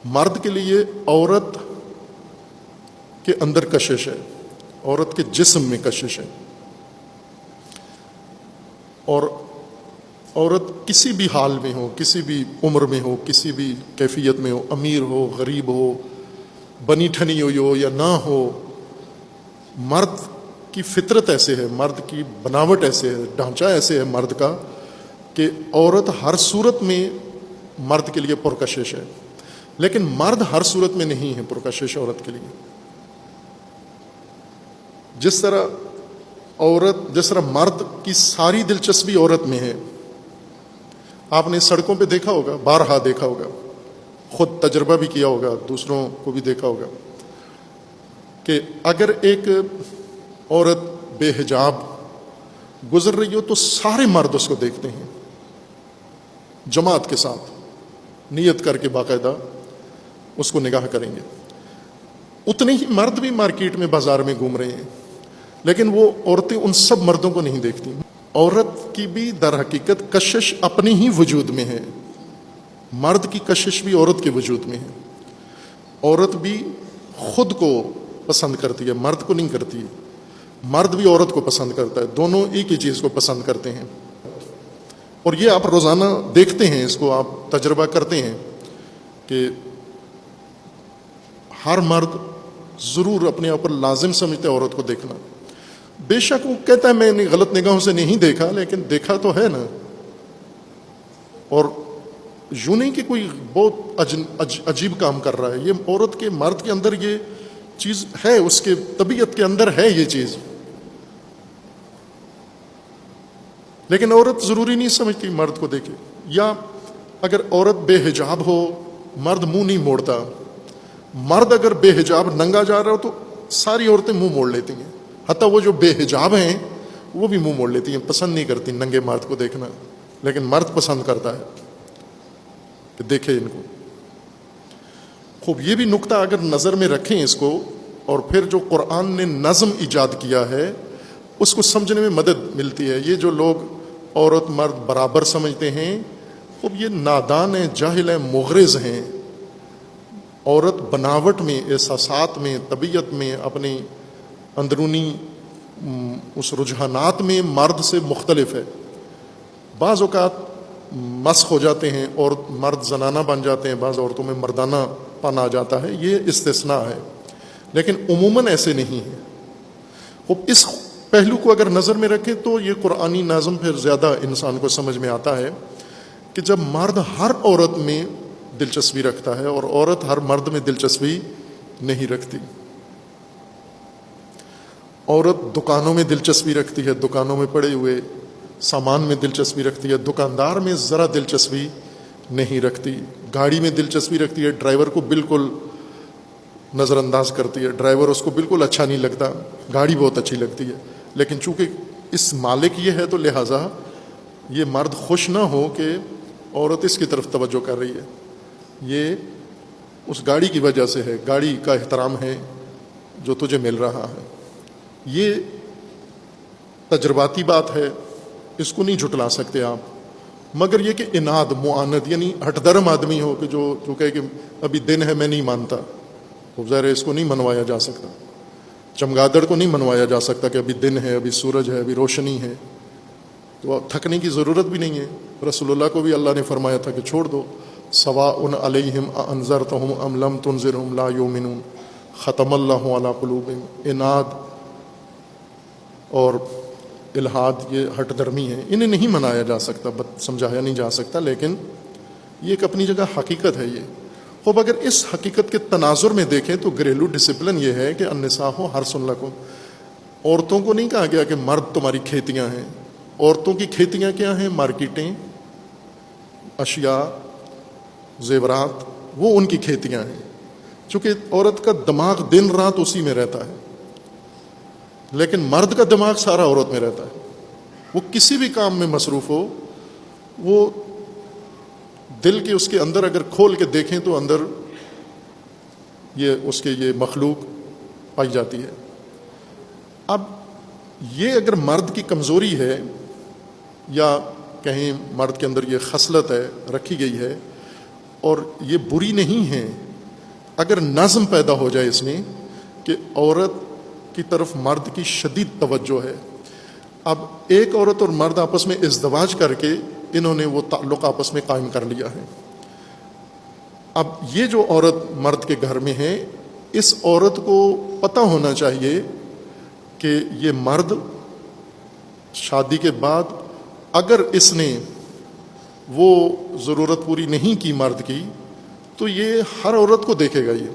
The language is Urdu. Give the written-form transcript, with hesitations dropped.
مرد کے لیے عورت کے اندر کشش ہے، عورت کے جسم میں کشش ہے، اور عورت کسی بھی حال میں ہو، کسی بھی عمر میں ہو، کسی بھی کیفیت میں ہو، امیر ہو، غریب ہو، بنی ٹھنی ہوئی ہو یا نہ ہو، مرد کی فطرت ایسے ہے، مرد کی بناوٹ ایسے ہے، ڈھانچہ ایسے ہے مرد کا کہ عورت ہر صورت میں مرد کے لیے پرکشش ہے، لیکن مرد ہر صورت میں نہیں ہے پرکشش عورت کے لیے۔ جس طرح مرد کی ساری دلچسپی عورت میں ہے، آپ نے سڑکوں پہ دیکھا ہوگا، بارہا دیکھا ہوگا، خود تجربہ بھی کیا ہوگا، دوسروں کو بھی دیکھا ہوگا کہ اگر ایک عورت بے حجاب گزر رہی ہو تو سارے مرد اس کو دیکھتے ہیں، جماعت کے ساتھ نیت کر کے باقاعدہ اس کو نگاہ کریں گے۔ اتنے ہی مرد بھی مارکیٹ میں، بازار میں گھوم رہے ہیں، لیکن وہ عورتیں ان سب مردوں کو نہیں دیکھتی۔ عورت کی بھی در حقیقت کشش اپنے ہی وجود میں ہے، مرد کی کشش بھی عورت کے وجود میں ہے۔ عورت بھی خود کو پسند کرتی ہے، مرد کو نہیں کرتی، مرد بھی عورت کو پسند کرتا ہے، دونوں ایک ہی چیز کو پسند کرتے ہیں۔ اور یہ آپ روزانہ دیکھتے ہیں، اس کو آپ تجربہ کرتے ہیں کہ ہر مرد ضرور اپنے اوپر لازم سمجھتے عورت کو دیکھنا۔ بے شک وہ کہتا ہے میں نے غلط نگاہوں سے نہیں دیکھا، لیکن دیکھا تو ہے نا۔ اور یوں نہیں کہ کوئی بہت عجیب کام کر رہا ہے، یہ عورت کے مرد کے اندر یہ چیز ہے، اس کے طبیعت کے اندر ہے یہ چیز، لیکن عورت ضروری نہیں سمجھتی مرد کو دیکھے۔ یا اگر عورت بے حجاب ہو، مرد منہ نہیں موڑتا، مرد اگر بے حجاب ننگا جا رہا ہو تو ساری عورتیں منہ موڑ لیتی ہیں، حتیٰ وہ جو بے حجاب ہیں وہ بھی منہ موڑ لیتی ہیں، پسند نہیں کرتی ننگے مرد کو دیکھنا، لیکن مرد پسند کرتا ہے کہ دیکھے ان کو۔ خوب یہ بھی نقطہ اگر نظر میں رکھیں اس کو، اور پھر جو قرآن نے نظم ایجاد کیا ہے اس کو سمجھنے میں مدد ملتی ہے۔ یہ جو لوگ عورت مرد برابر سمجھتے ہیں، خوب یہ نادان ہیں، جاہل ہیں، مغرض ہیں۔ عورت بناوٹ میں، احساسات میں، طبیعت میں، اپنی اندرونی اس رجحانات میں مرد سے مختلف ہے۔ بعض اوقات مسخ ہو جاتے ہیں اور مرد زنانہ بن جاتے ہیں، بعض عورتوں میں مردانہ پن آ جاتا ہے، یہ استثناء ہے، لیکن عموماً ایسے نہیں ہے۔ خوب اس پہلو کو اگر نظر میں رکھیں تو یہ قرآنی نظم پھر زیادہ انسان کو سمجھ میں آتا ہے کہ جب مرد ہر عورت میں دلچسپی رکھتا ہے اور عورت ہر مرد میں دلچسپی نہیں رکھتی۔ عورت دکانوں میں دلچسپی رکھتی ہے، دکانوں میں پڑے ہوئے سامان میں دلچسپی رکھتی ہے، دکاندار میں ذرا دلچسپی نہیں رکھتی، گاڑی میں دلچسپی رکھتی ہے، ڈرائیور کو بالکل نظر انداز کرتی ہے، ڈرائیور اس کو بالکل اچھا نہیں لگتا، گاڑی بہت اچھی لگتی ہے، لیکن چونکہ اس مالک یہ ہے تو لہٰذا یہ مرد خوش نہ ہو کہ عورت اس کی طرف توجہ کر رہی ہے، یہ اس گاڑی کی وجہ سے ہے، گاڑی کا احترام ہے جو تجھے مل رہا ہے۔ یہ تجرباتی بات ہے، اس کو نہیں جھٹلا سکتے آپ، مگر یہ کہ اناد، معاند، یعنی ہٹ درم آدمی ہو کہ جو کہے کہ ابھی دن ہے میں نہیں مانتا، ظاہر ہے اس کو نہیں منوایا جا سکتا۔ چمگادڑ کو نہیں منوایا جا سکتا کہ ابھی دن ہے، ابھی سورج ہے، ابھی روشنی ہے، تو تھکنے کی ضرورت بھی نہیں ہے۔ رسول اللہ کو بھی اللہ نے فرمایا تھا کہ چھوڑ دو، سواء علیہم انذرتہم ام لم تنذرہم لا یؤمنون، ختم اللہ علی قلوبہم۔ اناد اور الحاد یہ ہٹ درمی ہے، انہیں نہیں منایا جا سکتا، سمجھایا نہیں جا سکتا، لیکن یہ ایک اپنی جگہ حقیقت ہے۔ یہ خوب اگر اس حقیقت کے تناظر میں دیکھیں تو گھریلو ڈسپلن یہ ہے کہ النساء حرث لکم، عورتوں کو نہیں کہا گیا کہ مرد تمہاری کھیتیاں ہیں، عورتوں کی کھیتیاں کیا ہیں؟ مارکیٹیں، اشیاء، زیورات، وہ ان کی کھیتیاں ہیں، چونکہ عورت کا دماغ دن رات اسی میں رہتا ہے، لیکن مرد کا دماغ سارا عورت میں رہتا ہے۔ وہ کسی بھی کام میں مصروف ہو، وہ دل کے اس کے اندر اگر کھول کے دیکھیں تو اندر یہ اس کے یہ مخلوق پائی جاتی ہے۔ اب یہ اگر مرد کی کمزوری ہے یا کہیں مرد کے اندر یہ خصلت ہے، رکھی گئی ہے، اور یہ بری نہیں ہے، اگر نظم پیدا ہو جائے اس میں کہ عورت کی طرف مرد کی شدید توجہ ہے، اب ایک عورت اور مرد آپس میں ازدواج کر کے انہوں نے وہ تعلق آپس میں قائم کر لیا ہے، اب یہ جو عورت مرد کے گھر میں ہے، اس عورت کو پتہ ہونا چاہیے کہ یہ مرد شادی کے بعد اگر اس نے وہ ضرورت پوری نہیں کی مرد کی، تو یہ ہر عورت کو دیکھے گا، یہ